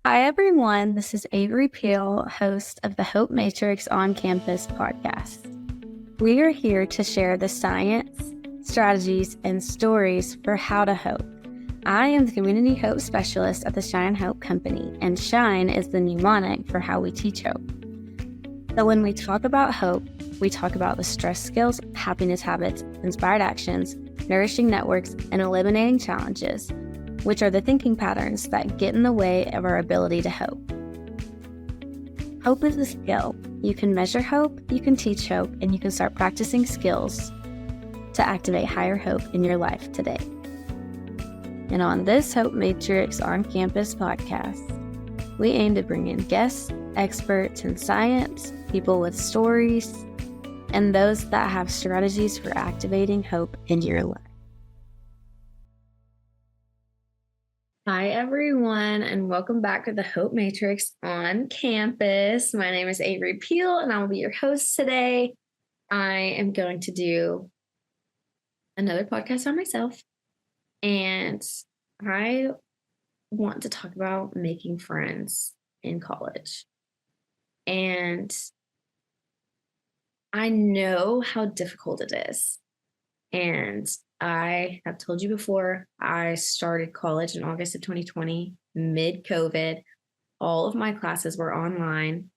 Hi, everyone. This is Avery Peel, host of the Hope Matrix on Campus podcast. We are here to share the science, strategies, and stories for how to hope. I am the Community Hope Specialist at the Shine Hope Company, and Shine is the mnemonic for how we teach hope. So when we talk about hope, we talk about the stress skills, happiness habits, inspired actions, nourishing networks, and eliminating challenges, which are the thinking patterns that get in the way of our ability to hope. Hope is a skill. You can measure hope, you can teach hope, and you can start practicing skills to activate higher hope in your life today. And on this Hope Matrix on Campus podcast, we aim to bring in guests, experts in science, people with stories, and those that have strategies for activating hope in your life. Hi, everyone, and welcome back to the Hope Matrix on Campus. My name is Avery Peel, and I will be your host today. I am going to do another podcast on myself, and I want to talk about making friends in college. And I know how difficult it is. And I have told you before, I started college in August of 2020, mid-COVID. All of my classes were online.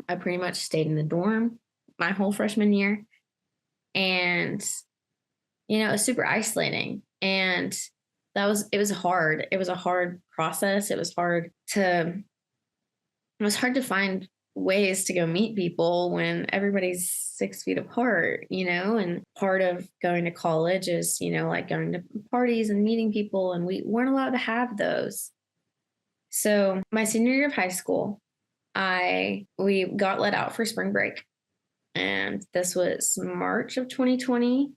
I pretty much stayed in the dorm my whole freshman year. And, it was super isolating. And it was hard. It was a hard process. It was hard to find ways to go meet people when everybody's 6 feet apart, and part of going to college is, like going to parties and meeting people, and we weren't allowed to have those. So my senior year of high school, we got let out for spring break, and this was March of 2020.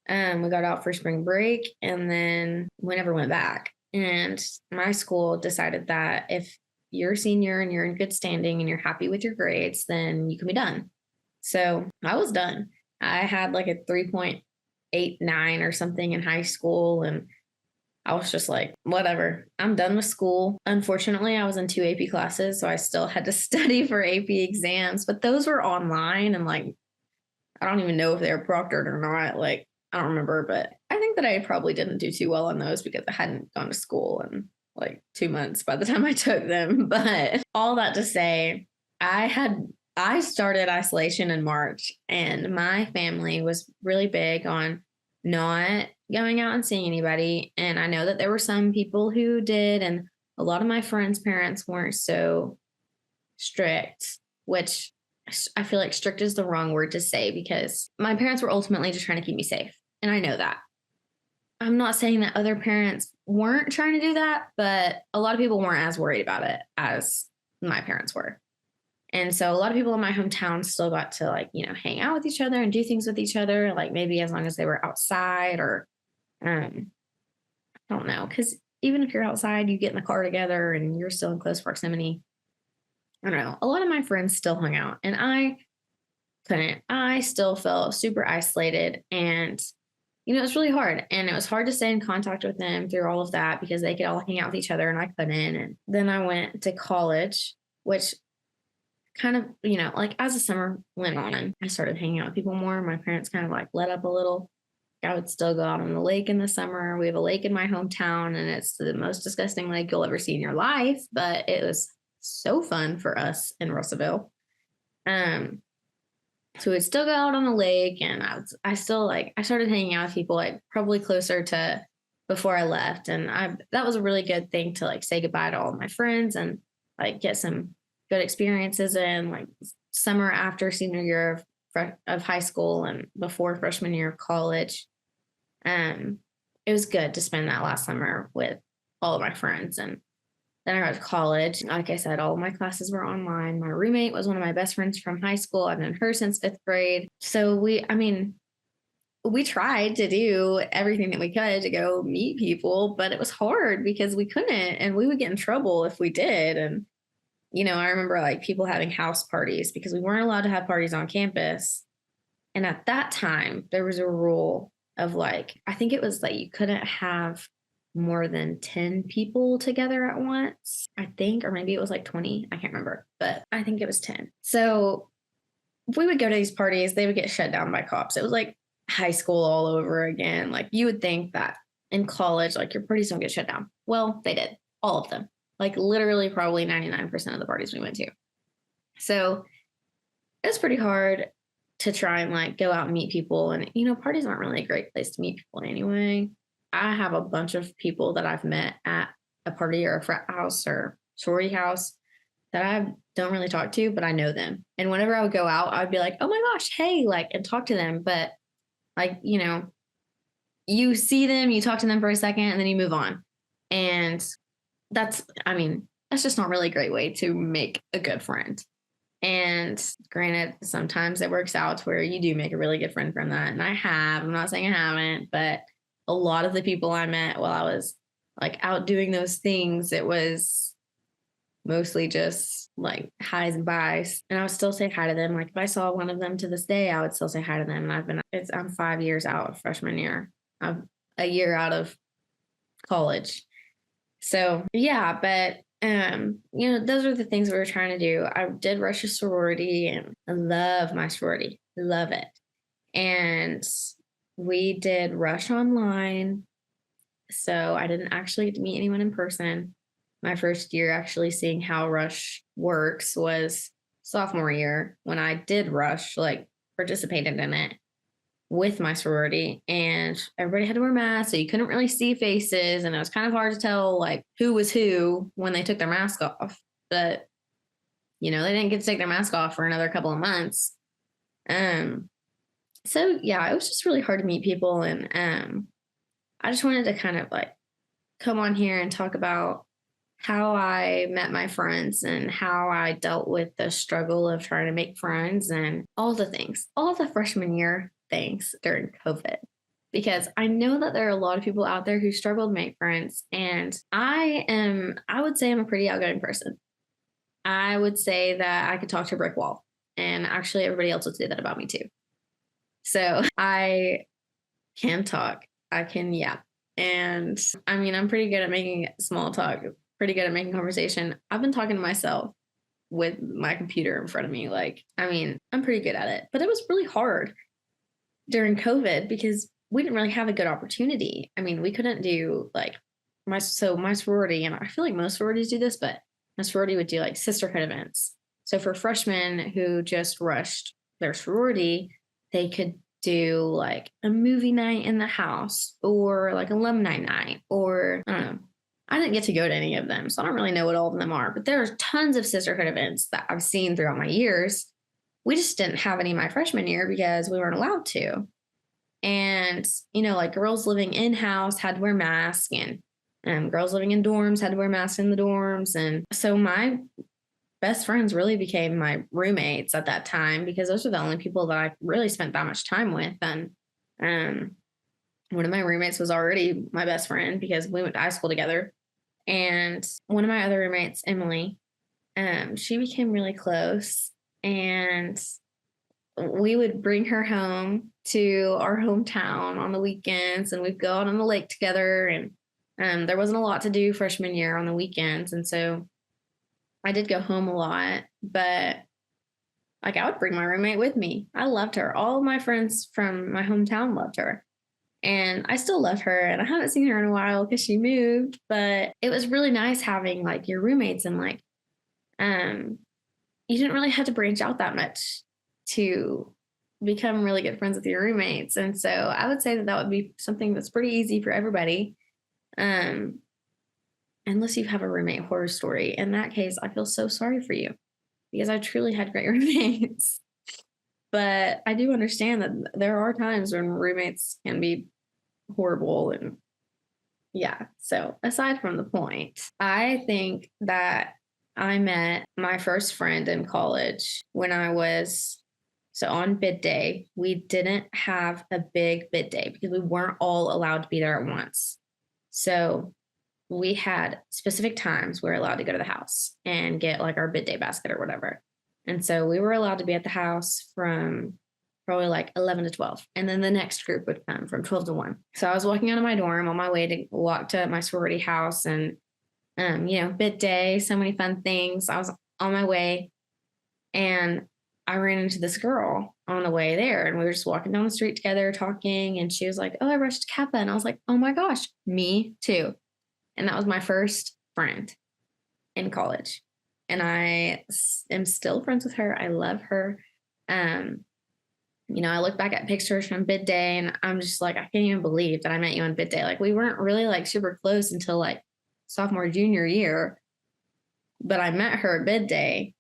We got out for spring break, and then we never went back. And my school decided that if you're a senior and you're in good standing and you're happy with your grades, then you can be done. So I was done. I had like a 3.89 or something in high school, and I was just like, whatever, I'm done with school. Unfortunately, I was in 2 AP classes, so I still had to study for AP exams, but those were online, and I don't even know if they were proctored or not. I don't remember, but I think that I probably didn't do too well on those because I hadn't gone to school in 2 months by the time I took them. But all that to say, I started isolation in March, and my family was really big on not going out and seeing anybody. And I know that there were some people who did, and a lot of my friends' parents weren't so strict, which I feel like strict is the wrong word to say because my parents were ultimately just trying to keep me safe. And I know that. I'm not saying that other parents weren't trying to do that, but a lot of people weren't as worried about it as my parents were. And so a lot of people in my hometown still got to hang out with each other and do things with each other, maybe as long as they were outside or, I don't know. Because even if you're outside, you get in the car together and you're still in close proximity. I don't know. A lot of my friends still hung out, and I couldn't. I still felt super isolated, and it was really hard, and it was hard to stay in contact with them through all of that because they could all hang out with each other and I couldn't. And then I went to college, which kind of, as the summer went on, I started hanging out with people more. My parents kind of let up a little. I would still go out on the lake in the summer. We have a lake in my hometown, and it's the most disgusting lake you'll ever see in your life, but it was so fun for us in Russellville. So we'd still go out on the lake, and I started hanging out with people probably closer to before I left. And that was a really good thing to say goodbye to all of my friends and get some good experiences in summer after senior year of high school and before freshman year of college. It was good to spend that last summer with all of my friends. And then I got to college. Like I said, all of my classes were online. My roommate was one of my best friends from high school. I've known her since 5th grade. So we tried to do everything that we could to go meet people, but it was hard because we couldn't, and we would get in trouble if we did. And, I remember people having house parties because we weren't allowed to have parties on campus. And at that time, there was a rule of I think it was you couldn't have more than 10 people together at once, I think, or maybe it was like 20. I can't remember, but I think it was 10. So if we would go to these parties, they would get shut down by cops. It was like high school all over again. Like you would think that in college, like your parties don't get shut down. Well, they did, all of them. Like literally probably 99% of the parties we went to. So it's pretty hard to try and like go out and meet people. And, parties aren't really a great place to meet people anyway. I have a bunch of people that I've met at a party or a frat house or sorority house that I don't really talk to, but I know them. And whenever I would go out, I'd be like, oh my gosh, hey, like, and talk to them. But like, you see them, you talk to them for a second, and then you move on. And that's just not really a great way to make a good friend. And granted, sometimes it works out to where you do make a really good friend from that. And I'm not saying I haven't, but a lot of the people I met while I was like out doing those things, it was mostly just like highs and buys. And I would still say hi to them. Like if I saw one of them to this day, I would still say hi to them. And I'm 5 years out of freshman year. I'm a year out of college. So yeah, but those are the things we were trying to do. I did rush a sorority and I love my sorority. Love it. And we did rush online. So I didn't actually get to meet anyone in person. My first year actually seeing how rush works was sophomore year when I did rush, like participated in it with my sorority, and everybody had to wear masks, so you couldn't really see faces, and it was kind of hard to tell like who was who when they took their mask off. But they didn't get to take their mask off for another couple of months. So yeah, it was just really hard to meet people, and I just wanted to kind of like come on here and talk about how I met my friends and how I dealt with the struggle of trying to make friends and all the things, all the freshman year things during COVID. Because I know that there are a lot of people out there who struggle to make friends. And I would say I'm a pretty outgoing person. I would say that I could talk to a brick wall. And actually everybody else would say that about me too. So I can talk. I can yap. And I'm pretty good at making small talk, pretty good at making conversation. I've been talking to myself with my computer in front of me. I'm pretty good at it. But it was really hard during COVID because we didn't really have a good opportunity. We couldn't do like my sorority, and I feel like most sororities do this, but my sorority would do like sisterhood events. So for freshmen who just rushed their sorority, they could do like a movie night in the house or like alumni night, or I don't know. I didn't get to go to any of them, so I don't really know what all of them are, but there are tons of sisterhood events that I've seen throughout my years. We just didn't have any my freshman year because we weren't allowed to. And, like girls living in-house had to wear masks, and girls living in dorms had to wear masks in the dorms. And so my best friends really became my roommates at that time because those are the only people that I really spent that much time with. And one of my roommates was already my best friend because we went to high school together. And one of my other roommates, Emily, she became really close. And we would bring her home to our hometown on the weekends, and we'd go out on the lake together. And there wasn't a lot to do freshman year on the weekends. And so I did go home a lot, but like I would bring my roommate with me. I loved her. All of my friends from my hometown loved her. And I still love her, and I haven't seen her in a while because she moved, but it was really nice having like your roommates, and like, you didn't really have to branch out that much to become really good friends with your roommates. And so I would say that would be something that's pretty easy for everybody. Unless you have a roommate horror story. In that case, I feel so sorry for you because I truly had great roommates. But I do understand that there are times when roommates can be horrible. And yeah, so aside from the point, I think that I met my first friend in college when so on bid day. We didn't have a big bid day because we weren't all allowed to be there at once. So we had specific times we were allowed to go to the house and get like our bid day basket or whatever. And so we were allowed to be at the house from probably like 11 to 12. And then the next group would come from 12 to 1. So I was walking out of my dorm on my way to walk to my sorority house, and, bid day, so many fun things. I was on my way, and I ran into this girl on the way there, and we were just walking down the street together talking. And she was like, "Oh, I rushed Kappa." And I was like, "Oh my gosh, me too." And that was my first friend in college. And I am still friends with her. I love her. Um, I look back at pictures from bid day, and I'm just like, I can't even believe that I met you on bid day. Like, we weren't really like super close until like sophomore, junior year, but I met her at bid day.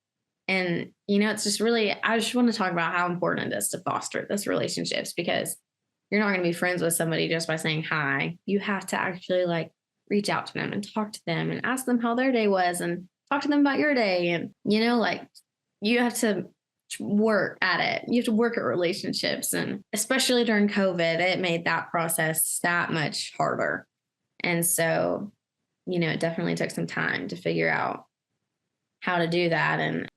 And, it's just really, I just want to talk about how important it is to foster this relationships, because you're not going to be friends with somebody just by saying hi. You have to actually like reach out to them and talk to them and ask them how their day was and talk to them about your day. And, like you have to work at it. You have to work at relationships. And especially during COVID, it made that process that much harder. And so, it definitely took some time to figure out how to do that. And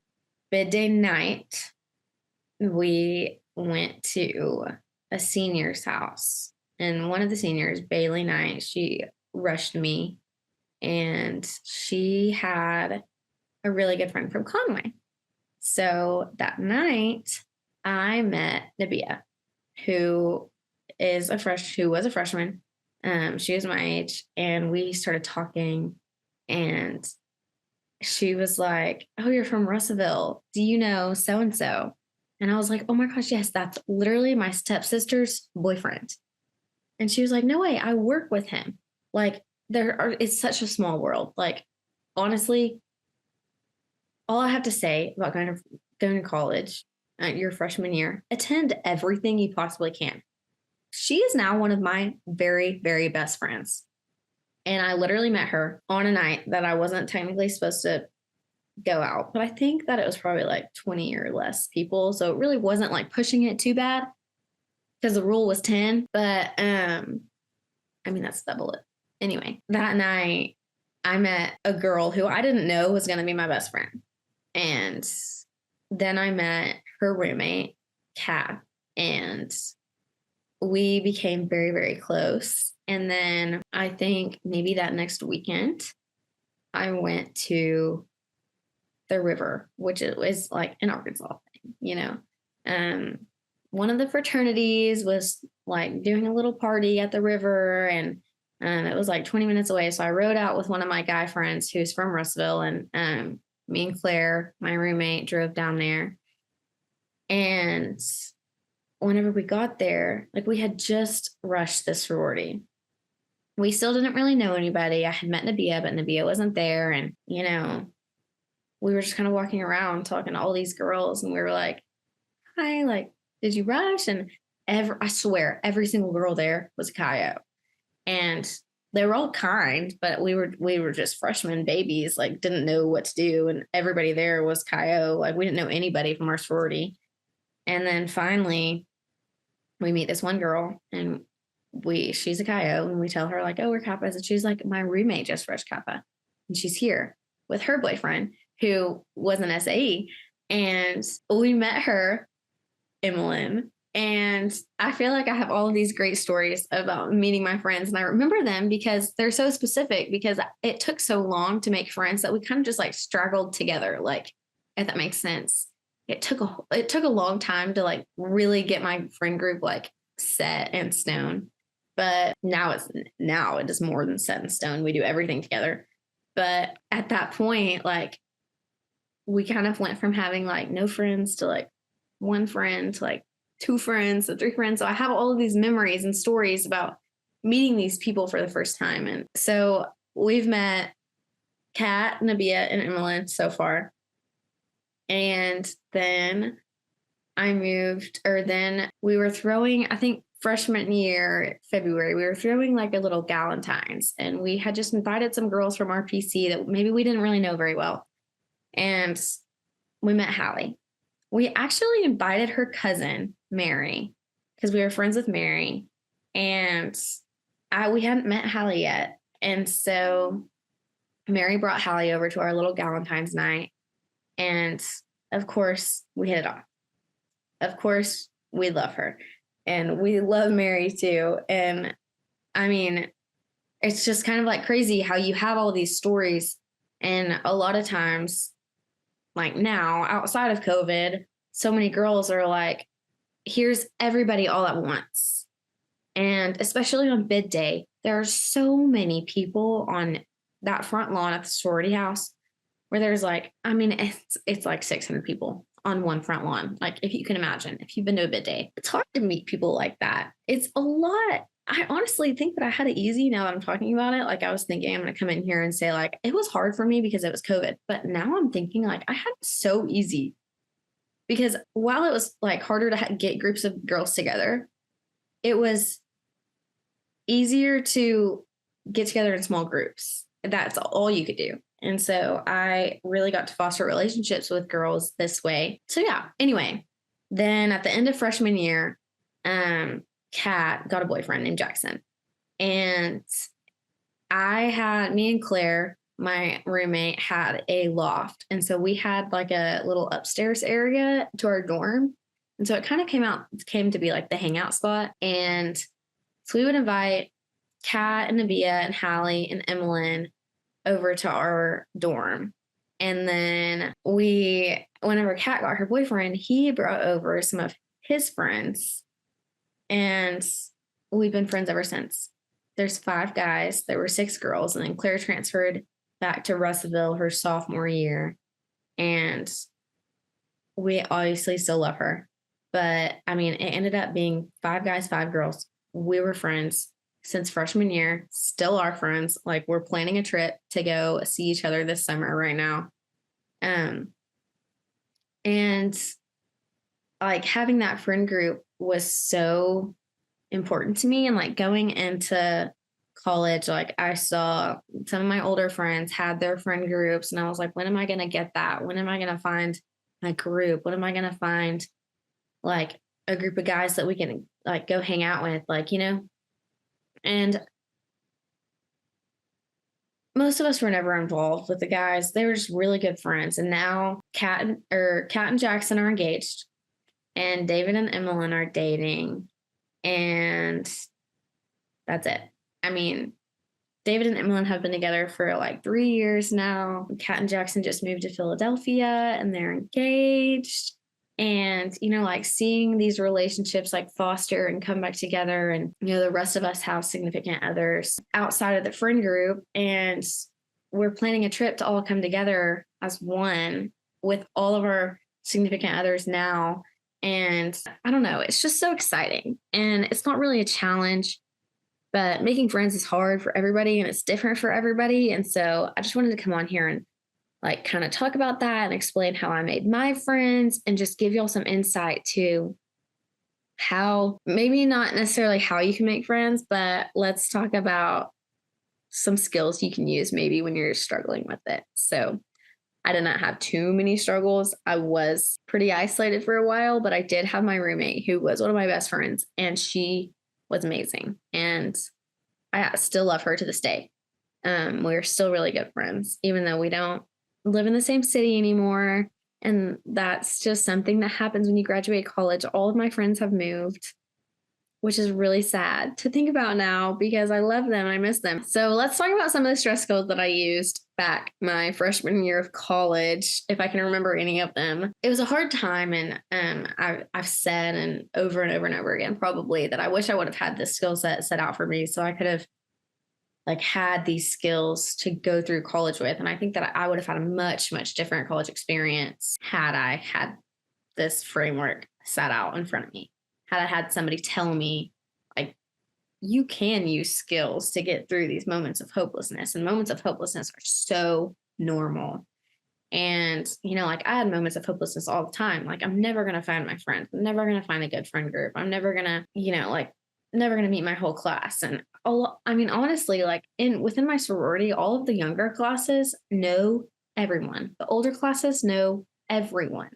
bid day night, we went to a senior's house, and one of the seniors, Bailey Knight, she rushed me, and she had a really good friend from Conway. So that night I met Nabia, who was a freshman. She was my age, and we started talking, and she was like, "Oh, you're from Russellville. Do you know so-and-so?" And I was like, "Oh my gosh, yes, that's literally my stepsister's boyfriend." And she was like, "No way, I work with him." Like, it's such a small world. Like, honestly, all I have to say about going to college your freshman year, attend everything you possibly can. She is now one of my very, very best friends. And I literally met her on a night that I wasn't technically supposed to go out, but I think that it was probably like 20 or less people. So it really wasn't like pushing it too bad, because the rule was 10. But that's double it. Anyway, that night I met a girl who I didn't know was going to be my best friend. And then I met her roommate, Kat, and we became very, very close. And then I think maybe that next weekend, I went to the river, which it was like an Arkansas thing, one of the fraternities was like doing a little party at the river, and it was like 20 minutes away. So I rode out with one of my guy friends who's from Russellville, and me and Claire, my roommate, drove down there. And whenever we got there, like, we had just rushed the sorority. We still didn't really know anybody. I had met Nabia, but Nabia wasn't there. And, we were just kind of walking around talking to all these girls, and we were like, "Hi, like, did you rush?" And I swear, every single girl there was a Kaio. And they were all kind, but we were just freshman babies, like, didn't know what to do. And everybody there was Kaio. Like, we didn't know anybody from our sorority. And then finally we meet this one girl, and she's a Kaio, and we tell her like, "Oh, we're Kappas." And she's like, "My roommate just fresh Kappa, and she's here with her boyfriend who was an SAE." And we met her, Emmeline. And I feel like I have all of these great stories about meeting my friends. And I remember them because they're so specific, because it took so long to make friends that we kind of just like straggled together. Like, if that makes sense. It took a long time to like really get my friend group like set in stone. But now it is more than set in stone. We do everything together. But at that point, like, we kind of went from having like no friends to like one friend to like two friends to three friends. So I have all of these memories and stories about meeting these people for the first time. And so we've met Kat, Nabia, and Emmeline so far. And then then we were throwing, I think freshman year, February, we were throwing like a little Galentine's, and we had just invited some girls from our PC that maybe we didn't really know very well. And we met Hallie. We actually invited her cousin, Mary, because we were friends with Mary, and we hadn't met Hallie yet. And so Mary brought Hallie over to our little Galentine's night. And of course, we hit it off. Of course, we love her. And we love Mary too. And I mean, it's just kind of like crazy how you have all these stories. And a lot of times, like now, outside of COVID, so many girls are like, here's everybody all at once. And especially on bid day, there are so many people on that front lawn at the sorority house where there's like, I mean, it's like 600 people on one front lawn. Like, if you can imagine, if you've been to a bid day, it's hard to meet people like that. It's a lot. I honestly think that I had it easy now that I'm talking about it. Like, I was thinking I'm going to come in here and say, like, it was hard for me because it was COVID. But now I'm thinking, like, I had it so easy because while it was like harder to get groups of girls together, it was easier to get together in small groups. That's all you could do. And so I really got to foster relationships with girls this way. So yeah, anyway, then at the end of freshman year, Kat got a boyfriend named Jackson. And me and Claire, my roommate, had a loft. And so we had like a little upstairs area to our dorm. And so it kind of came to be like the hangout spot. And so we would invite Kat and Nabia and Hallie and Emmeline over to our dorm. And then whenever Kat got her boyfriend, he brought over some of his friends. And we've been friends ever since. There's 5 guys. There were 6 girls. And then Claire transferred back to Russellville her sophomore year. And we obviously still love her. But I mean, it ended up being 5 guys, 5 girls. We were friends since freshman year, still are friends. Like, we're planning a trip to go see each other this summer right now. And like having that friend group was so important to me. And like going into college, like I saw some of my older friends had their friend groups and I was like, when am I going to get that? When am I going to find my group? When am I going to find like a group of guys that we can like go hang out with? Like, you know, and most of us were never involved with the guys. They were just really good friends. And now Kat and Jackson are engaged and David and Emmeline are dating. And that's it. I mean, David and Emmeline have been together for like 3 years now. Kat and Jackson just moved to Philadelphia and they're engaged. And, you know, like seeing these relationships like foster and come back together. And, you know, the rest of us have significant others outside of the friend group. And we're planning a trip to all come together as one with all of our significant others now. And I don't know, it's just so exciting. And it's not really a challenge, but making friends is hard for everybody and it's different for everybody. And so I just wanted to come on here and like kind of talk about that and explain how I made my friends and just give y'all some insight to how, maybe not necessarily how you can make friends, but let's talk about some skills you can use maybe when you're struggling with it. So I did not have too many struggles. I was pretty isolated for a while, but I did have my roommate who was one of my best friends and she was amazing. And I still love her to this day. We're still really good friends, even though we don't live in the same city anymore. And that's just something that happens when you graduate college. All of my friends have moved, which is really sad to think about now because I love them and I miss them. So let's talk about some of the stress skills that I used back my freshman year of college, if I can remember any of them. It was a hard time, and I've said and over and over again probably that I wish I would have had this skill set out for me so I could have like had these skills to go through college with. And I think that I would have had a much, much different college experience had I had this framework set out in front of me. Had I had somebody tell me, like, you can use skills to get through these moments of hopelessness. And moments of hopelessness are so normal. And, you know, like I had moments of hopelessness all the time. Like, I'm never going to find my friends. I'm never going to find a good friend group. I'm never going to, you know, like, never going to meet my whole class. And I mean, honestly, like within my sorority, all of the younger classes know everyone. The older classes know everyone.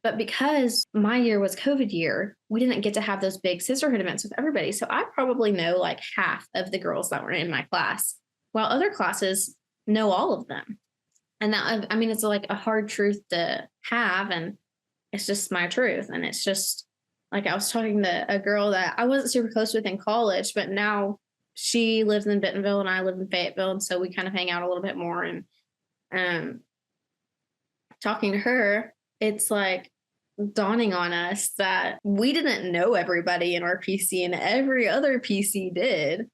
But because my year was COVID year, we didn't get to have those big sisterhood events with everybody. So I probably know like half of the girls that were in my class, while other classes know all of them. And that, I mean, it's like a hard truth to have. And it's just my truth. And it's just Like, I was talking to a girl that I wasn't super close with in college, but now she lives in Bentonville and I live in Fayetteville. And so we kind of hang out a little bit more. And um, talking to her, it's like dawning on us that we didn't know everybody in our PC and every other PC did.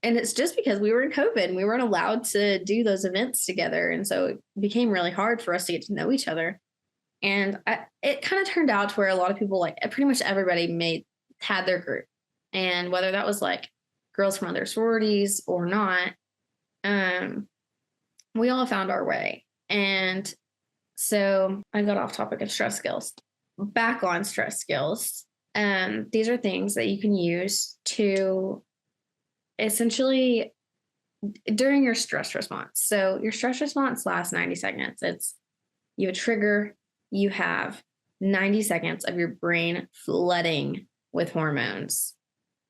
And it's just because we were in COVID and we weren't allowed to do those events together. And so it became really hard for us to get to know each other. And it kind of turned out to where a lot of people, like pretty much everybody had their group. And whether that was like girls from other sororities or not, we all found our way. And so I got off topic of stress skills. Back on stress skills. These are things that you can use to essentially during your stress response. So your stress response lasts 90 seconds. You have a trigger, you have 90 seconds of your brain flooding with hormones.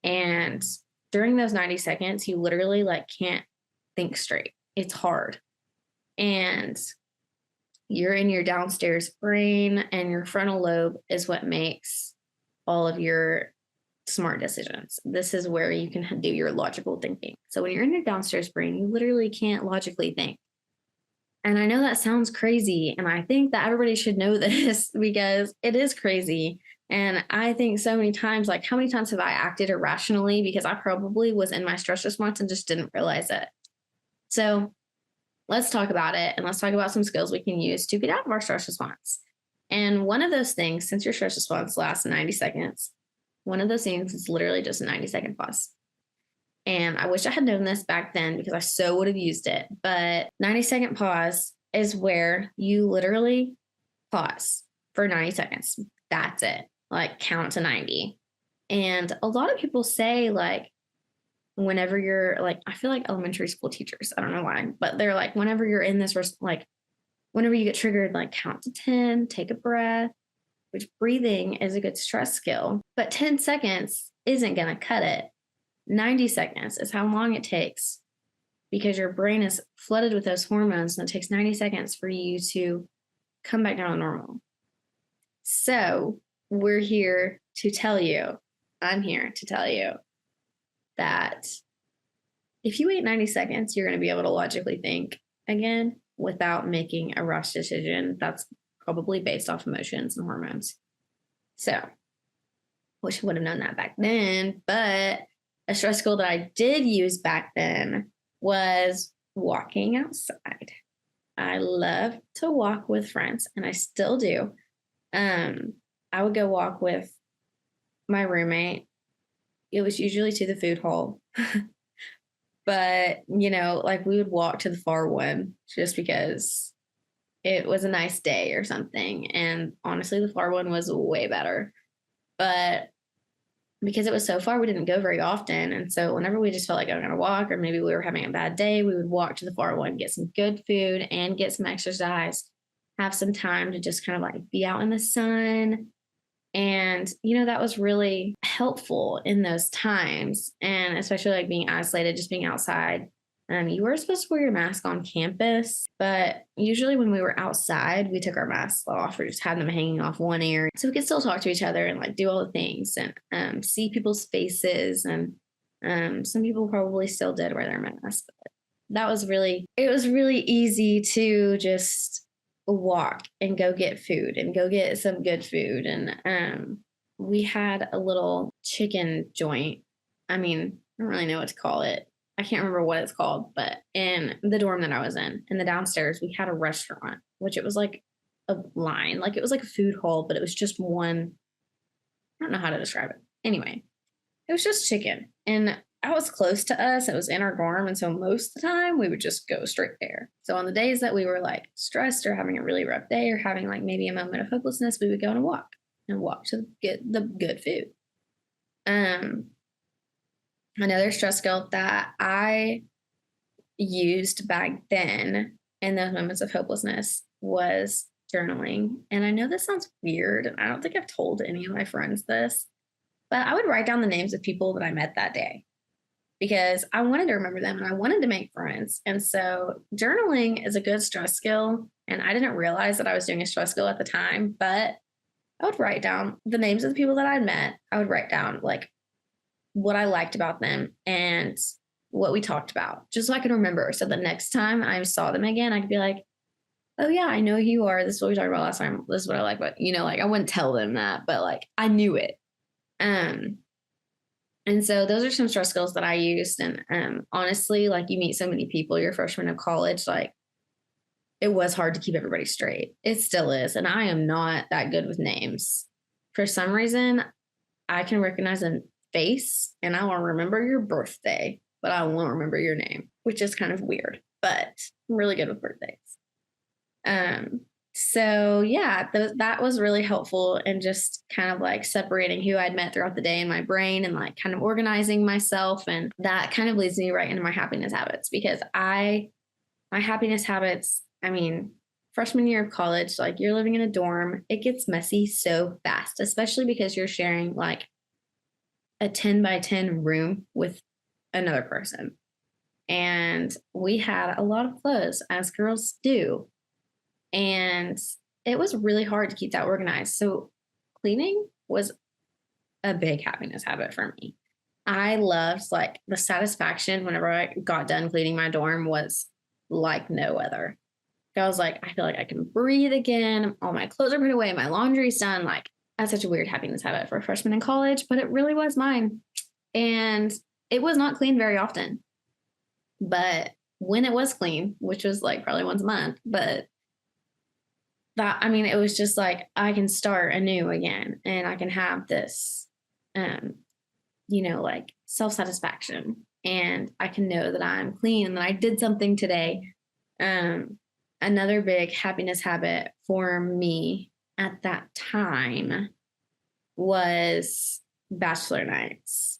And during those 90 seconds, you literally like can't think straight. It's hard. And you're in your downstairs brain, and your frontal lobe is what makes all of your smart decisions. This is where you can do your logical thinking. So when you're in your downstairs brain, you literally can't logically think. And I know that sounds crazy, and I think that everybody should know this because it is crazy. And I think so many times, like, how many times have I acted irrationally because I probably was in my stress response and just didn't realize it? So let's talk about it, and let's talk about some skills we can use to get out of our stress response. And one of those things, since your stress response lasts 90 seconds, one of those things is literally just a 90-second pause. And I wish I had known this back then because I so would have used it. But 90-second pause is where you literally pause for 90 seconds. That's it. Like, count to 90. And a lot of people say, like, whenever you're like, I feel like elementary school teachers, I don't know why, but they're like, whenever you're in this, like, whenever you get triggered, like, count to 10, take a breath, which breathing is a good stress skill. But 10 seconds isn't going to cut it. 90 seconds is how long it takes because your brain is flooded with those hormones, and it takes 90 seconds for you to come back down to normal. So I'm here to tell you that if you wait 90 seconds, you're going to be able to logically think again without making a rush decision that's probably based off emotions and hormones. So, wish I would have known that back then, but a stress skill that I did use back then was walking outside. I love to walk with friends, and I still do. I would go walk with my roommate. It was usually to the food hall. But, like, we would walk to the far one just because it was a nice day or something. And honestly, the far one was way better. But because it was so far, we didn't go very often. And so whenever we just felt like I'm going to walk, or maybe we were having a bad day, we would walk to the far one, get some good food and get some exercise, have some time to just kind of like be out in the sun. And, that was really helpful in those times. And especially like being isolated, just being outside. You were supposed to wear your mask on campus, but usually when we were outside, we took our masks off or just had them hanging off one ear. So we could still talk to each other and like do all the things and see people's faces. And some people probably still did wear their masks. But it was really easy to just walk and go get food and go get some good food. And we had a little chicken joint. I mean, I don't really know what to call it. I can't remember what it's called, but in the dorm that I was in the downstairs, we had a restaurant, which it was like a line, like it was like a food hall, but it was just one. I don't know how to describe it. Anyway, it was just chicken, and that was close to us. It was in our dorm. And so most of the time we would just go straight there. So on the days that we were like stressed or having a really rough day or having like maybe a moment of hopelessness, we would go on a walk to get the good food. Another stress skill that I used back then in those moments of hopelessness was journaling. And I know this sounds weird, and I don't think I've told any of my friends this, but I would write down the names of people that I met that day because I wanted to remember them and I wanted to make friends. And so journaling is a good stress skill. And I didn't realize that I was doing a stress skill at the time, but I would write down the names of the people that I'd met. I would write down like what I liked about them and what we talked about, just so I could remember. So the next time I saw them again, I could be like, oh yeah, I know who you are. This is what we talked about last time. This is what I like. But like I wouldn't tell them that, but like I knew it. Um, and so those are some stress skills that I used. And honestly, like you meet so many people your freshman of college, like it was hard to keep everybody straight. It still is. And I am not that good with names. For some reason, I can recognize a face and I will remember your birthday, but I won't remember your name, which is kind of weird, but I'm really good with birthdays. So yeah, that was really helpful in just kind of like separating who I'd met throughout the day in my brain and like kind of organizing myself. And that kind of leads me right into my happiness habits because my happiness habits, I mean, freshman year of college, like you're living in a dorm, it gets messy so fast, especially because you're sharing like a 10 by 10 room with another person. And we had a lot of clothes, as girls do. And it was really hard to keep that organized. So cleaning was a big happiness habit for me. I loved like the satisfaction whenever I got done cleaning my dorm was like no other. I was like, I feel like I can breathe again. All my clothes are put away. My laundry's done. Like that's such a weird happiness habit for a freshman in college, but it really was mine. And it was not clean very often. But when it was clean, which was like probably once a month, but that, I mean, it was just like, I can start anew again and I can have this, like self-satisfaction and I can know that I'm clean and that I did something today. Another big happiness habit for me at that time was bachelor nights.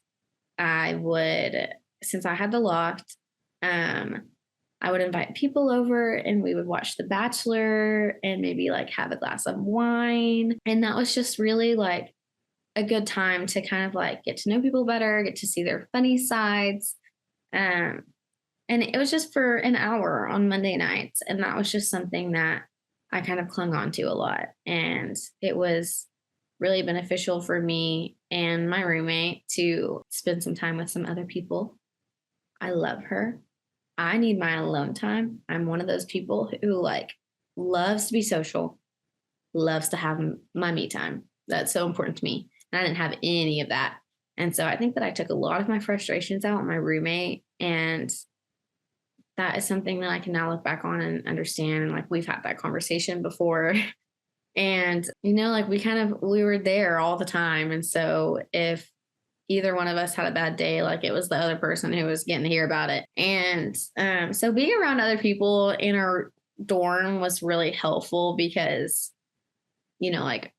Since I had the loft, I would invite people over and we would watch The Bachelor and maybe like have a glass of wine. And that was just really like a good time to kind of like get to know people better, get to see their funny sides. And it was just for an hour on Monday nights. And that was just something that I kind of clung on to a lot. And it was really beneficial for me and my roommate to spend some time with some other people. I love her. I need my alone time. I'm one of those people who like loves to be social, loves to have my me time. That's so important to me. And I didn't have any of that. And so I think that I took a lot of my frustrations out on my roommate. And that is something that I can now look back on and understand. And like we've had that conversation before. And, like we were there all the time. And so if either one of us had a bad day, like it was the other person who was getting to hear about it. And so being around other people in our dorm was really helpful because, like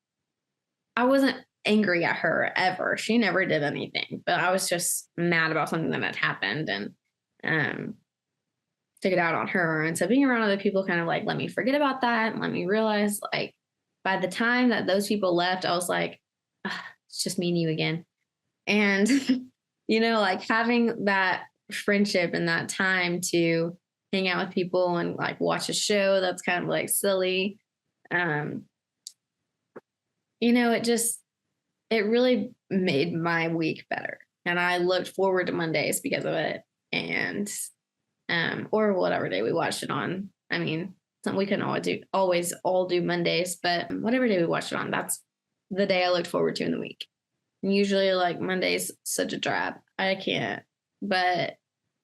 I wasn't angry at her ever. She never did anything, but I was just mad about something that had happened and took it out on her. And so being around other people kind of like let me forget about that and let me realize like by the time that those people left, I was like, it's just me and you again. And, like having that friendship and that time to hang out with people and like watch a show that's kind of like silly. It really made my week better. And I looked forward to Mondays because of it. And, or whatever day we watched it on. I mean, we couldn't always all do Mondays, but whatever day we watched it on, that's the day I looked forward to in the week. Usually like Monday's such a drab. I can't, but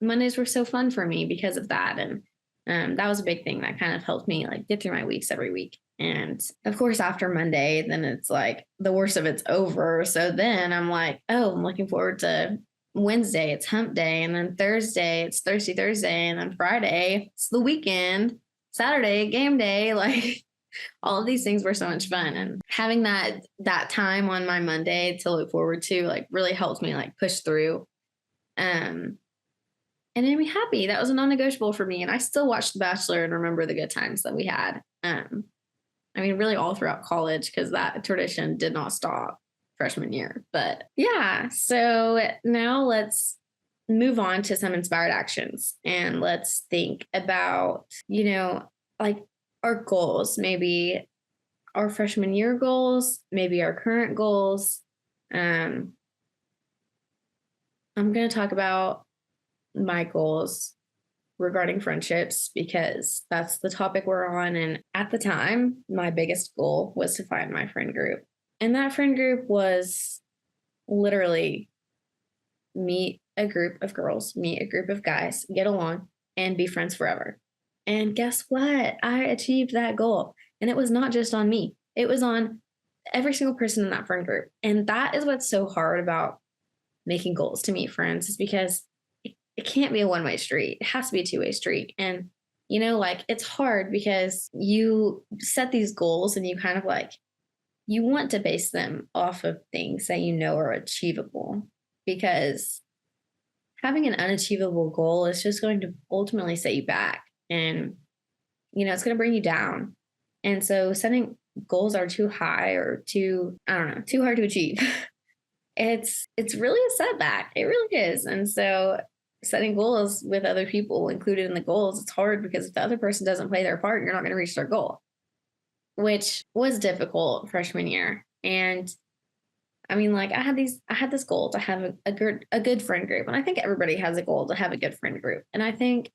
Mondays were so fun for me because of that. And that was a big thing that kind of helped me like get through my weeks every week. And of course, after Monday, then it's like the worst of it's over. So then I'm like, oh, I'm looking forward to Wednesday. It's hump day. And then Thursday, it's Thirsty Thursday. And then Friday, it's the weekend. Saturday, game day. Like all of these things were so much fun, and having that time on my Monday to look forward to like really helped me like push through and made me happy. That was a non-negotiable for me, and I still watch The Bachelor and remember the good times that we had. I mean really all throughout college because that tradition did not stop freshman year. But yeah, so now let's move on to some inspired actions and let's think about like our goals, maybe our freshman year goals, maybe our current goals. I'm going to talk about my goals regarding friendships because that's the topic we're on. And at the time, my biggest goal was to find my friend group. And that friend group was literally meet a group of girls, meet a group of guys, get along, and be friends forever. And guess what? I achieved that goal. And it was not just on me, it was on every single person in that friend group. And that is what's so hard about making goals to meet friends, is because it can't be a one-way street. It has to be a two-way street. And, like it's hard because you set these goals and you kind of like, you want to base them off of things that are achievable, because having an unachievable goal is just going to ultimately set you back, and it's going to bring you down. And so setting goals are too high or too hard to achieve. it's really a setback. It really is. And so setting goals with other people included in the goals, it's hard because if the other person doesn't play their part, you're not going to reach their goal, which was difficult freshman year. And I mean, like I had this goal to have a good friend group. And I think everybody has a goal to have a good friend group. And I think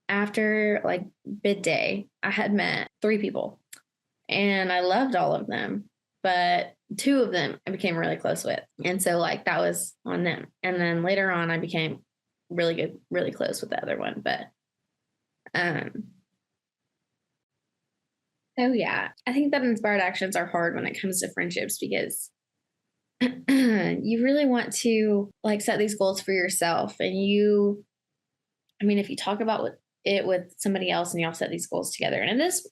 after like bid day, I had met 3 people and I loved all of them, but 2 of them I became really close with. And so like that was on them. And then later on I became really close with the other one. But so yeah, I think that inspired actions are hard when it comes to friendships, because you really want to like set these goals for yourself. And if you talk about it with somebody else and y'all set these goals together, and it is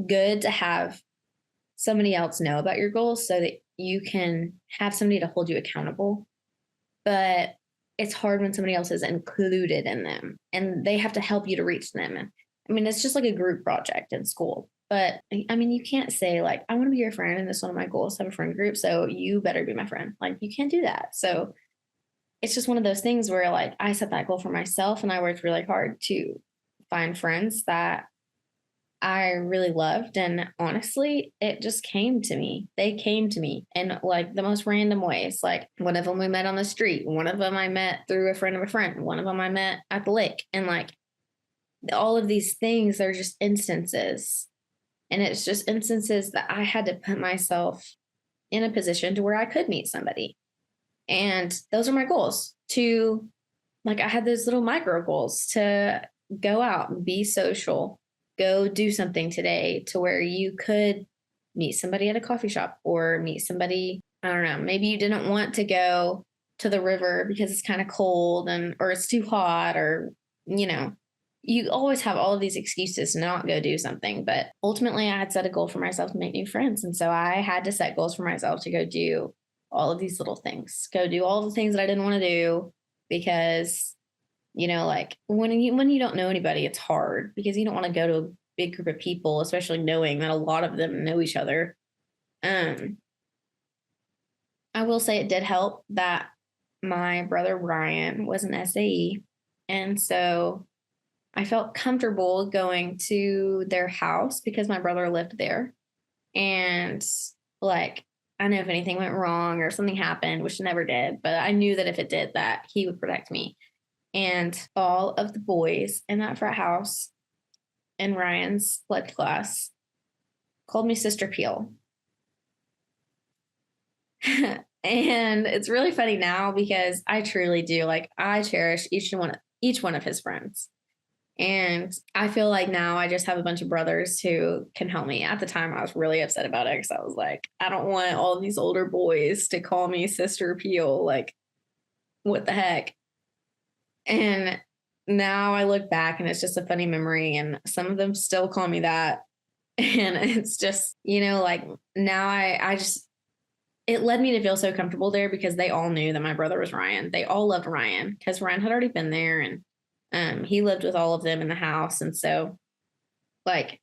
good to have somebody else know about your goals so that you can have somebody to hold you accountable. But it's hard when somebody else is included in them and they have to help you to reach them. And it's just like a group project in school. But you can't say like, I want to be your friend and this is one of my goals to have a friend group, so you better be my friend. Like you can't do that. So it's just one of those things where like I set that goal for myself and I worked really hard to find friends that I really loved. And honestly, it just came to me. They came to me in like the most random ways. Like one of them we met on the street. One of them I met through a friend of a friend. One of them I met at the lake. And like all of these things are just instances. And it's just instances that I had to put myself in a position to where I could meet somebody. And those are my goals to, like, I had those little micro goals to go out and be social, go do something today to where you could meet somebody at a coffee shop or meet somebody, I don't know, maybe you didn't want to go to the river because it's kind of cold or it's too hot or, you always have all of these excuses to not go do something. But ultimately I had set a goal for myself to make new friends. And so I had to set goals for myself to go do all of these little things, go do all the things that I didn't want to do, because, like when you don't know anybody, it's hard because you don't want to go to a big group of people, especially knowing that a lot of them know each other. I will say it did help that my brother Ryan was an SAE. And so I felt comfortable going to their house because my brother lived there. And like, I know if anything went wrong or something happened, which never did, but I knew that if it did, that he would protect me. And all of the boys in that frat house in Ryan's blood class called me Sister Peel. And it's really funny now because I truly do. Like I cherish each one of his friends. And I feel like now I just have a bunch of brothers who can help me. At the time, I was really upset about it because I was like, I don't want all these older boys to call me Sister Peel. Like, what the heck? And now I look back and it's just a funny memory. And some of them still call me that. And it's just, like now I just, it led me to feel so comfortable there because they all knew that my brother was Ryan. They all loved Ryan because Ryan had already been there and he lived with all of them in the house. And so like,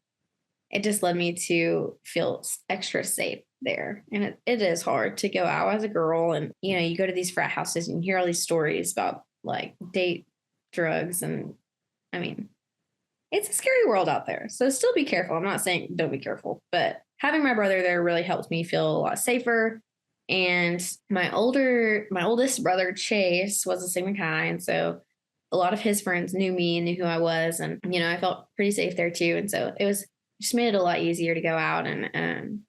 it just led me to feel extra safe there. And it is hard to go out as a girl. And, you go to these frat houses and you hear all these stories about like date drugs. And it's a scary world out there. So still be careful. I'm not saying don't be careful, but having my brother there really helped me feel a lot safer. And my oldest brother, Chase, was a Sigma Chi. And so a lot of his friends knew me and knew who I was. And, I felt pretty safe there too. And so it was just made it a lot easier to go out. And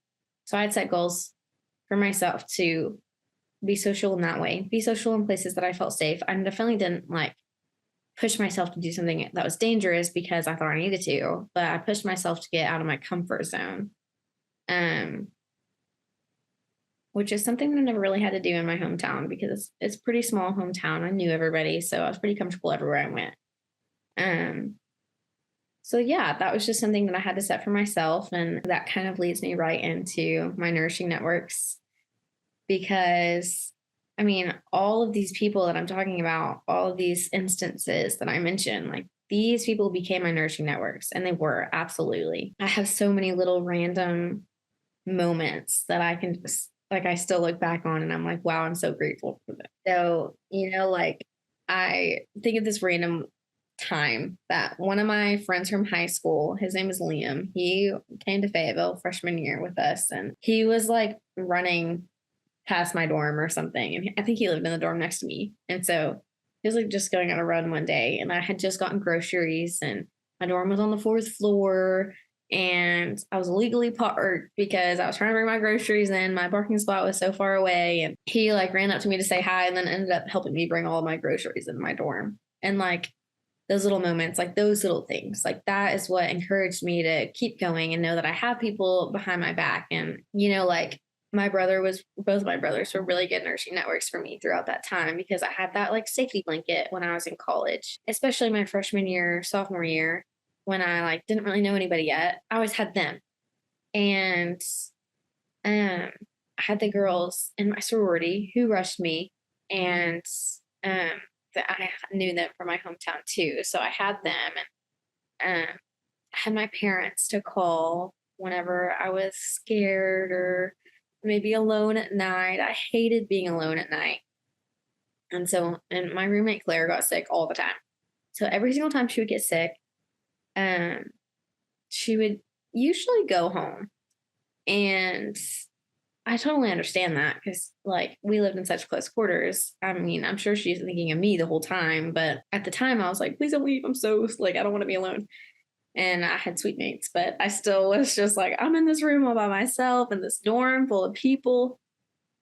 so I had set goals for myself to be social in that way, be social in places that I felt safe. I definitely didn't like push myself to do something that was dangerous because I thought I needed to, but I pushed myself to get out of my comfort zone. Which is something that I never really had to do in my hometown because it's pretty small hometown. I knew everybody, so I was pretty comfortable everywhere I went. So yeah, that was just something that I had to set for myself, and that kind of leads me right into my nourishing networks because all of these people that I'm talking about, all of these instances that I mentioned, like these people became my nourishing networks, and they were absolutely. I have so many little random moments that I can just I still look back on and I'm like, wow, I'm so grateful for them. So, I think of this random time that one of my friends from high school, his name is Liam, he came to Fayetteville freshman year with us, and he was like running past my dorm or something. And I think he lived in the dorm next to me. And so he was like just going on a run one day, and I had just gotten groceries, and my dorm was on the 4th floor. And I was illegally parked because I was trying to bring my groceries in. My parking spot was so far away. And he ran up to me to say hi and then ended up helping me bring all of my groceries into my dorm. And those little moments, those little things, that is what encouraged me to keep going and know that I have people behind my back. And, both my brothers were really good nourishing networks for me throughout that time because I had that safety blanket when I was in college, especially my freshman year, sophomore year. When I didn't really know anybody yet, I always had them. And I had the girls in my sorority who rushed me, and that I knew them from my hometown too. So I had them, and I had my parents to call whenever I was scared or maybe alone at night. I hated being alone at night. And my roommate Claire got sick all the time. So every single time she would get sick, she would usually go home, and I totally understand that because we lived in such close quarters. I'm sure she's thinking of me the whole time, but at the time I was like, please don't leave. I'm so I don't want to be alone. And I had sweet mates, but I still was just I'm in this room all by myself in this dorm full of people.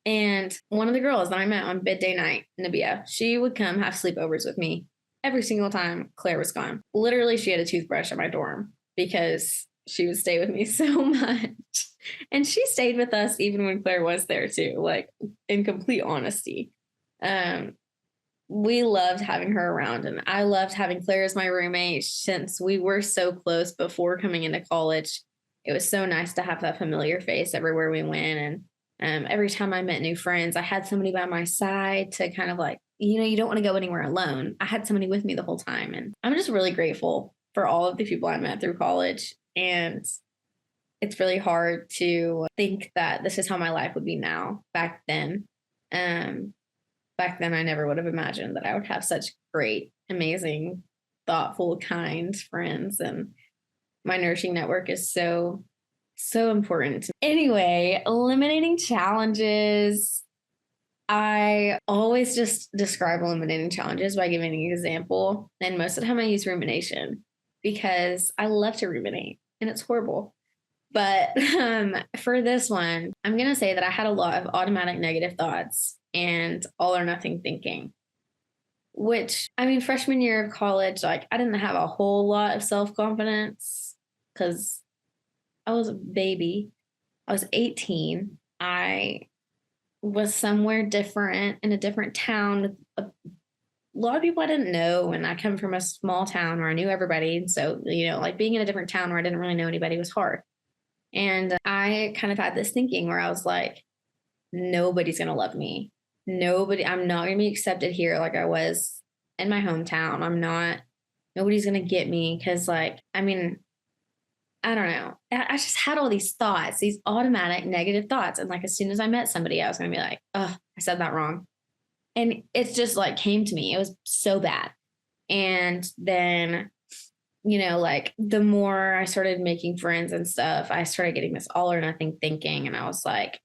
And one of the girls that I met on bid day night, Nabia, she would come have sleepovers with me every single time Claire was gone. Literally, she had a toothbrush in my dorm because she would stay with me so much. And she stayed with us even when Claire was there too, in complete honesty. We loved having her around, and I loved having Claire as my roommate since we were so close before coming into college. It was so nice to have that familiar face everywhere we went. And every time I met new friends, I had somebody by my side to kind of you don't want to go anywhere alone. I had somebody with me the whole time. And I'm just really grateful for all of the people I met through college. And it's really hard to think that this is how my life would be now. Back then, I never would have imagined that I would have such great, amazing, thoughtful, kind friends. And my nourishing network is so important. Anyway, eliminating challenges. I always just describe eliminating challenges by giving an example. And most of the time I use rumination because I love to ruminate and it's horrible. But for this one, I'm going to say that I had a lot of automatic negative thoughts and all or nothing thinking, which, freshman year of college, I didn't have a whole lot of self-confidence because I was a baby. I was 18. I was somewhere different in a different town with a lot of people I didn't know. And I come from a small town where I knew everybody. And so, being in a different town where I didn't really know anybody was hard. And I kind of had this thinking where I was like, nobody's going to love me. I'm not going to be accepted here like I was in my hometown. Nobody's going to get me because I don't know. I just had all these thoughts, these automatic negative thoughts. And as soon as I met somebody, I was going to be like, oh, I said that wrong. And it's just came to me. It was so bad. And then like the more I started making friends and stuff, I started getting this all or nothing thinking. And I was like,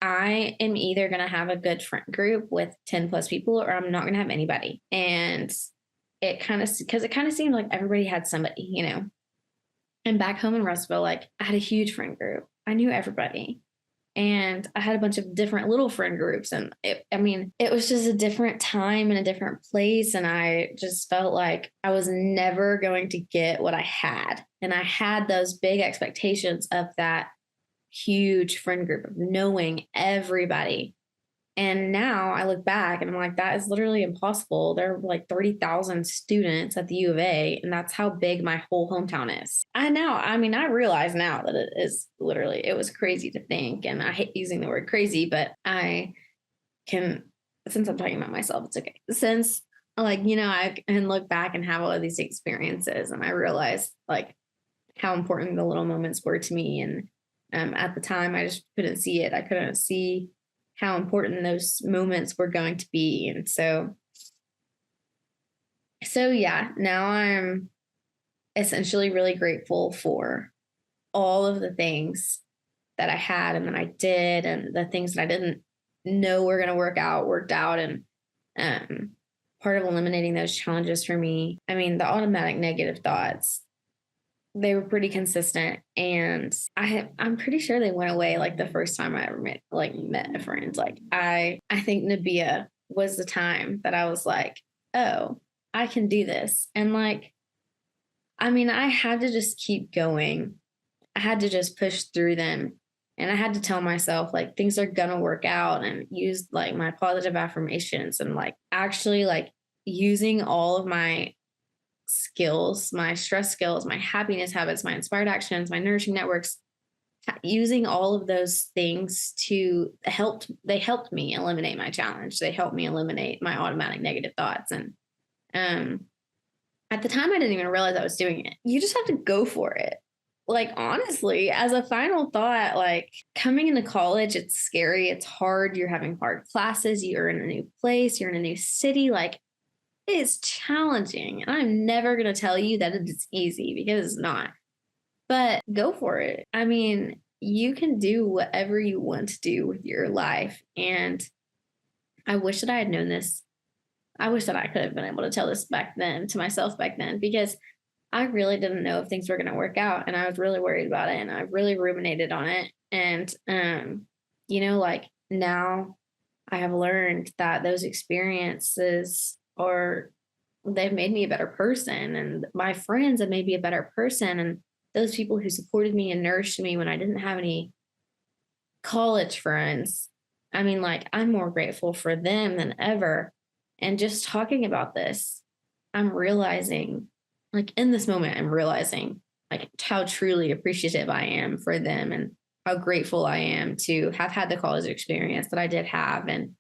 I am either going to have a good friend group with 10 plus people or I'm not going to have anybody. And because it kind of seemed like everybody had somebody. And back home in Russellville, like I had a huge friend group. I knew everybody. And I had a bunch of different little friend groups. And it was just a different time and a different place. And I just felt like I was never going to get what I had. And I had those big expectations of that huge friend group of knowing everybody. And now I look back and I'm like, that is literally impossible. There are like 30,000 students at the U of A, and that's how big my whole hometown is. I realize now that it was crazy to think, and I hate using the word crazy, but since I'm talking about myself, it's okay. Since I can look back and have all of these experiences, and I realize like how important the little moments were to me. And at the time, I just couldn't see it. I couldn't see how important those moments were going to be. And so yeah, now I'm essentially really grateful for all of the things that I had and that I did, and the things that I didn't know were going to worked out. And part of eliminating those challenges for me, the automatic negative thoughts, they were pretty consistent, and I'm pretty sure they went away like the first time I ever met a friend. Like I think Nabia was the time that I was like, oh, I can do this. And I had to just keep going. I had to just push through them, and I had to tell myself like things are gonna work out, and use like my positive affirmations, and like actually like using all of my skills, my stress skills, my happiness habits, my inspired actions, my nourishing networks, using all of those things they helped me eliminate my challenge. They helped me eliminate my automatic negative thoughts. And at the time, I didn't even realize I was doing it. You just have to go for it. Like, honestly, as a final thought, like coming into college, it's scary. It's hard. You're having hard classes. You're in a new place. You're in a new city. Like, it's challenging. And I'm never going to tell you that it's easy, because it's not. But go for it. You can do whatever you want to do with your life. And I wish that I had known this. I wish that I could have been able to tell this back then to myself back then, because I really didn't know if things were going to work out. And I was really worried about it. And I really ruminated on it. And, now I have learned that those experiences they've made me a better person, and my friends have made me a better person. And those people who supported me and nourished me when I didn't have any college friends, I'm more grateful for them than ever. And just talking about this, I'm realizing, like in this moment, I'm realizing like how truly appreciative I am for them, and how grateful I am to have had the college experience that I did have. And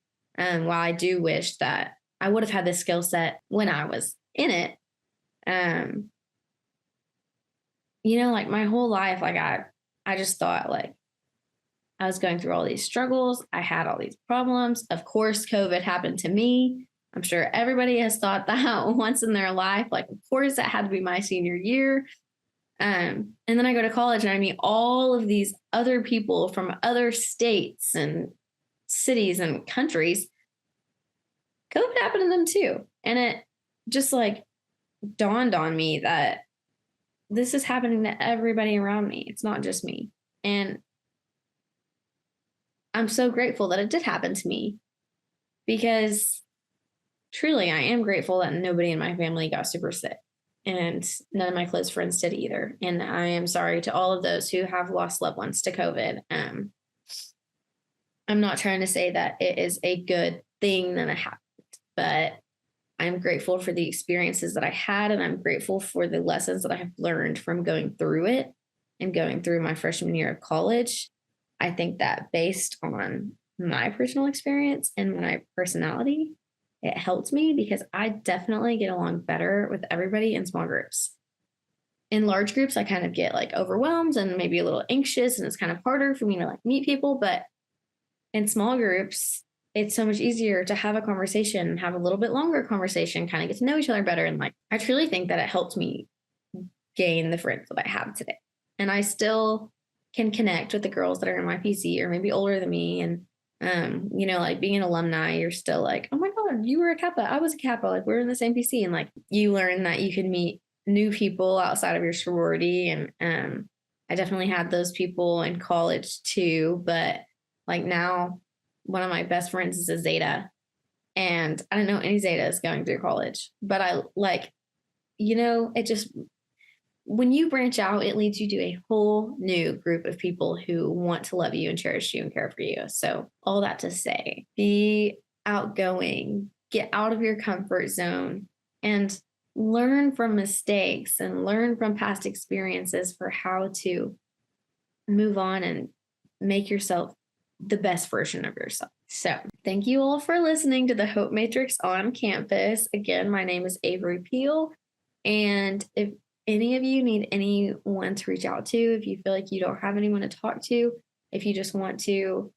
while I do wish that I would have had this skill set when I was in it, my whole life, like I just thought like I was going through all these struggles. I had all these problems. Of course, COVID happened to me. I'm sure everybody has thought that once in their life. Like, of course, that had to be my senior year. And then I go to college and I meet all of these other people from other states and cities and countries. COVID happened to them too. And it just like dawned on me that this is happening to everybody around me. It's not just me. And I'm so grateful that it did happen to me, because truly I am grateful that nobody in my family got super sick, and none of my close friends did either. And I am sorry to all of those who have lost loved ones to COVID. I'm not trying to say that it is a good thing that it happened, but I'm grateful for the experiences that I had, and I'm grateful for the lessons that I have learned from going through it and going through my freshman year of college. I think that based on my personal experience and my personality, it helped me, because I definitely get along better with everybody in small groups. In large groups, I kind of get like overwhelmed and maybe a little anxious, and it's kind of harder for me to like meet people. But in small groups, it's so much easier to have a conversation, have a little bit longer conversation, kind of get to know each other better. And like, I truly think that it helped me gain the friends that I have today. And I still can connect with the girls that are in my PC or maybe older than me. And, like being an alumni, you're still like, oh my God, you were a Kappa. I was a Kappa. Like we're in the same PC. And like you learn that you can meet new people outside of your sorority. And I definitely had those people in college too. But like now, one of my best friends is a Zeta. And I don't know any Zetas going through college. But I like, it just, when you branch out, it leads you to a whole new group of people who want to love you and cherish you and care for you. So all that to say, be outgoing, get out of your comfort zone, and learn from mistakes and learn from past experiences for how to move on and make yourself the best version of yourself. So thank you all for listening to the Hope Matrix on campus. Again, my name is Avery Peel. And if any of you need anyone to reach out to, if you feel like you don't have anyone to talk to, if you just want to,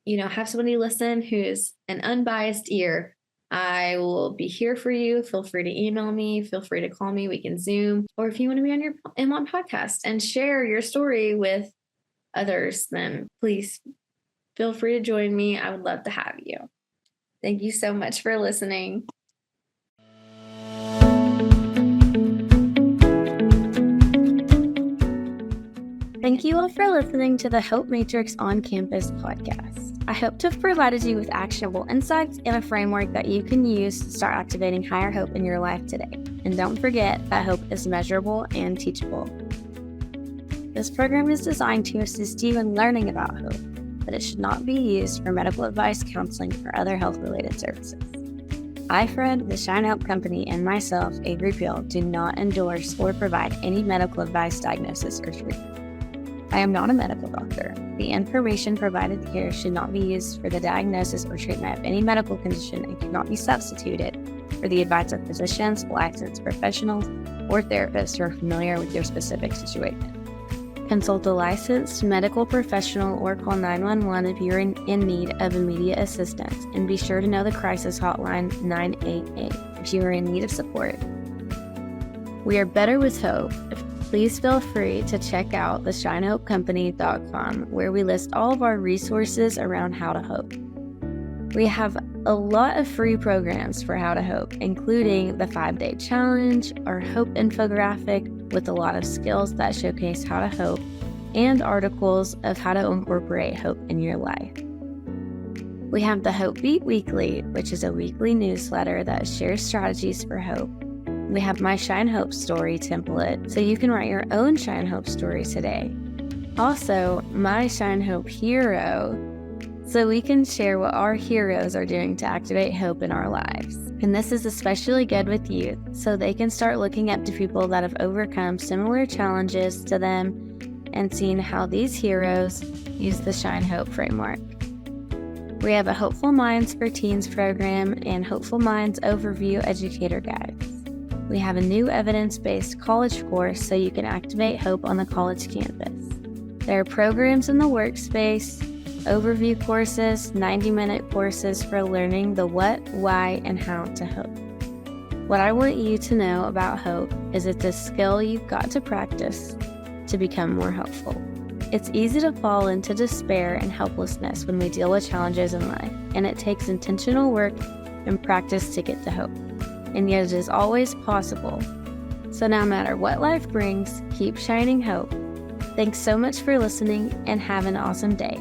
have somebody listen who's an unbiased ear, I will be here for you. Feel free to email me. Feel free to call me. We can Zoom. Or if you want to be on my podcast and share your story with others, then please feel free to join me. I would love to have you. Thank you so much for listening. Thank you all for listening to the Hope Matrix on Campus podcast. I hope to have provided you with actionable insights and a framework that you can use to start activating higher hope in your life today. And don't forget that hope is measurable and teachable. This program is designed to assist you in learning about hope, but it should not be used for medical advice, counseling, or other health-related services. I, Fred, the Shine Hope Company, and myself, Avery Peel, do not endorse or provide any medical advice, diagnosis, or treatment. I am not a medical doctor. The information provided here should not be used for the diagnosis or treatment of any medical condition and cannot be substituted for the advice of physicians, licensed professionals, or therapists who are familiar with your specific situation. Consult a licensed medical professional or call 911 if you're in need of immediate assistance, and be sure to know the crisis hotline 988 if you are in need of support. We are better with hope. Please feel free to check out theshinehopecompany.com, where we list all of our resources around how to hope. We have a lot of free programs for how to hope, including the 5-day challenge, our hope infographic with a lot of skills that showcase how to hope, and articles of how to incorporate hope in your life. We have the Hope Beat Weekly, which is a weekly newsletter that shares strategies for hope. We have my Shine Hope story template, so you can write your own Shine Hope story today. Also, my Shine Hope hero, so we can share what our heroes are doing to activate hope in our lives. And this is especially good with youth, so they can start looking up to people that have overcome similar challenges to them and seeing how these heroes use the Shine Hope framework. We have a Hopeful Minds for Teens program and Hopeful Minds Overview Educator Guides. We have a new evidence-based college course so you can activate hope on the college campus. There are programs in the workspace, overview courses, 90-minute courses for learning the what, why, and how to hope. What I want you to know about hope is it's a skill you've got to practice to become more hopeful. It's easy to fall into despair and helplessness when we deal with challenges in life, and it takes intentional work and practice to get to hope. And yet it is always possible. So no matter what life brings, keep shining hope. Thanks so much for listening and have an awesome day.